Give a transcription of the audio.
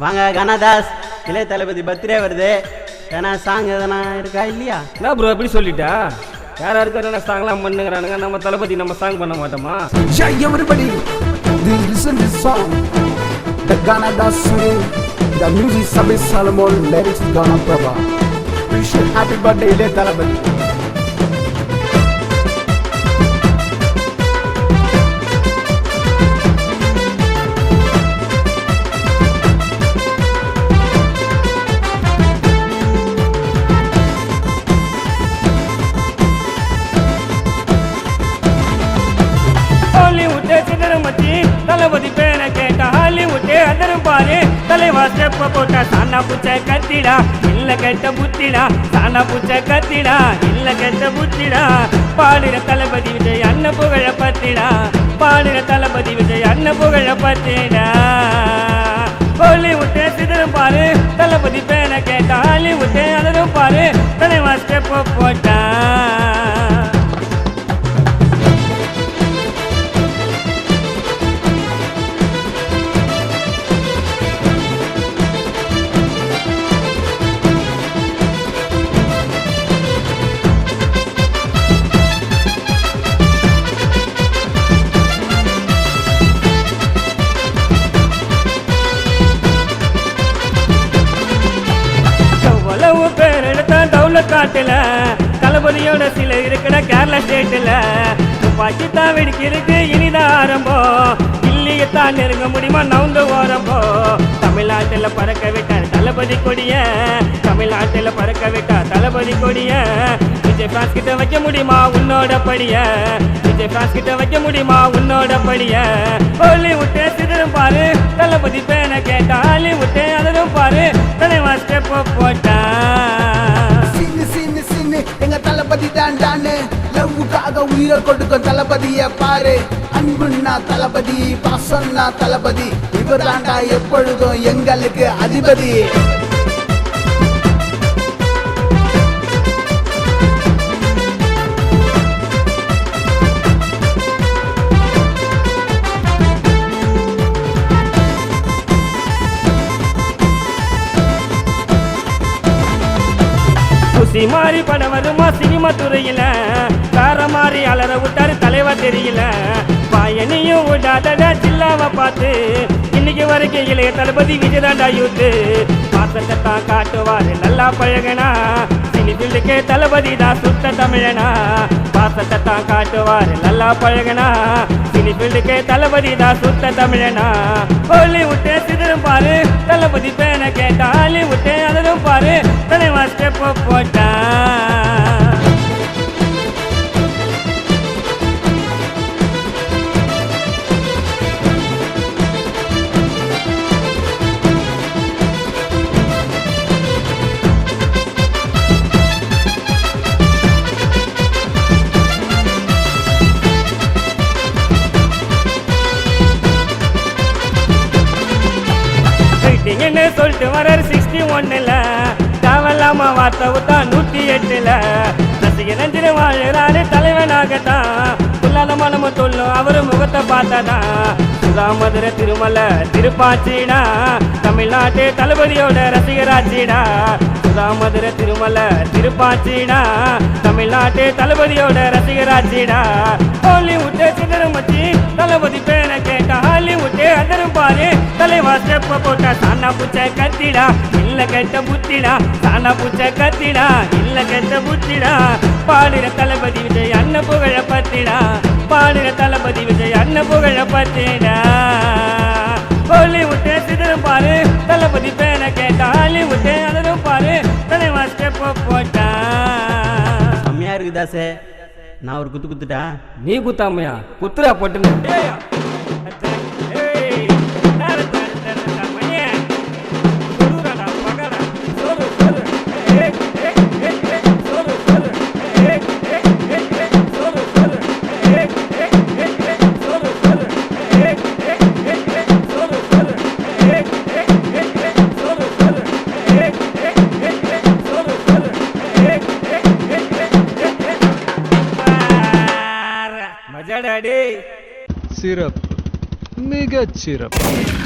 வாங்க கனதாஸ், இளைய தளபதி பர்த்டே வருது. ஏன்னா சாங் எதனா இருக்கா இல்லையா? என்ன ப்ரோ எப்படி சொல்லிட்டா? யாராருக்கு என்ன சாங்லாம் பண்ணுங்கிறானுங்க, நம்ம தளபதி நம்ம சாங் பண்ண மாட்டோமா? Everybody, listen this song. The Ganadas singing, the music Sabir Solomon, lyrics Gana Prabha. Wish you happy birthday, இளைய தளபதி. தளபதி பேரை கேட்டா ஹாலிவுட்டே அதரும் பாரு. தலைவா ஸ்டெப்ப போட்டா சானா பூச்சை கத்திடா, இல்ல கெட்ட புத்திடா. சானா பூச்சை கத்திடா, இல்ல கெட்ட புத்திடா. பாடுற தளபதி விஜய் அண்ண புகழ பத்திடா, பாடுற தளபதி விஜய் அண்ண புகழ பத்திடா. ஹாலிவுட்டே சிதறும் பாரு, தளபதி பேரை கேட்டா ஹாலிவுட்டே அதரும் பாரு. தலைவா ஸ்டெப்ப போட்டா காட்டுல தளபதியோட சில இருக்கிற கேரளா ஸ்டேட்ல. துப்பாக்கி தான் வெடிக்கிறதுக்கு இனிதான் ஆரம்பம், இல்லையத்தான் நெருங்க முடியுமா நவுந்து ஓரம்போ. தமிழ்நாட்டில் பறக்க விட்டார் தளபதி கொடிய, தமிழ்நாட்டில் பறக்க விட்டார் தளபதி கொடிய. விஜய் பிரான்ஸ் கிட்ட வைக்க முடியுமா உன்னோட படிய, விஜய் பிரான்ஸ் கிட்ட வைக்க முடியுமா உன்னோட படிய. ஹாலிவுட்டே சிதறும் பாரு, தளபதி பேனை கேட்டா ஹாலிவுட்டே அதரும் பாரு. தலைவா ஸ்டெப் போட்டா எங்க தளபதி தான் தானே, லவ்வுக்காக உயிரை கொடுக்கும் தளபதிய பாரு. அன்புன்னா தளபதி, பாசம்னா தளபதி, இவர் தாண்டா எப்பொழுதும் எங்களுக்கு அதிபதி. மாறி படம் வருமா சினிமா துறையில, கார மாறி அலற விட்டாரு தலைவர் தெரியல. பயணியும் விடாத ஜில்லாவை பார்த்து இன்னைக்கு வரைக்கும் இளைய தளபதி விஜயதாண்டா யூத்து. பாசத்தை தான் காட்டுவாரு நல்லா பழகனா, சினி ஃபீல்டுக்கே தளபதி தான் சுத்த தமிழனா. பாசத்தை தான் காட்டுவாரு நல்லா பழகனா, சினி ஃபீல்டுக்கே தளபதி தான் சுத்த தமிழனா. ஹாலிவுட்டே சிதறும் பாரு, தளபதி பேனை கேட்டா ஹாலிவுட்டே அதரும் பாரு. தலைவா ஸ்டெப் போட்டா சொல்லிட்டு வராரு 61ல, தேவலாம வார்த்தை விட்டா 108ல. ரசிகர் நஞ்சில வாழ்றாரு தலைவனாகத்தான், புல்லாத மனமும் சொல்லும் அவரு முகத்தை பார்த்தாதான். மதுரை திருமலை திருப்பாச்சிடா தமிழ்நாட்டு தளபதியோட ரசிகராட்சிடா மதுரை திருமலை திருப்பாச்சிடா தமிழ்நாட்டு தளபதியோட ரசிகராட்சிடா ஹாலிவுட் சிதறம் வச்சு தளபதி பேரை கேட்டா ஹாலிவுட் அதரும் பாரு தலைவா ஸ்டெப்ப போட்டா சானா பூச்சை கத்திடா இல்ல கெட்ட புத்திடா சானா பூச்சை கத்திடா இல்ல கெட்ட புத்திடா பாடுற தளபதி விஜய் அண்ண புகழ பத்திடா பாடுற தளபதி விஜய் அண்ண புகழ பத்திடா ஹாலிவுட் சிதறம் பாரு தளபதி பேரை கேட்டா ஹாலிவுட் அதரும் பாரு தலைவா ஸ்டெப்ப போட்டா செம்மையா இருக்கு தாசே. நான் ஒரு குத்து குத்துட்டா? நீ குத்தாமையா குத்துரா போட்டு சிறப்பு, மிகச் சிறப்பு.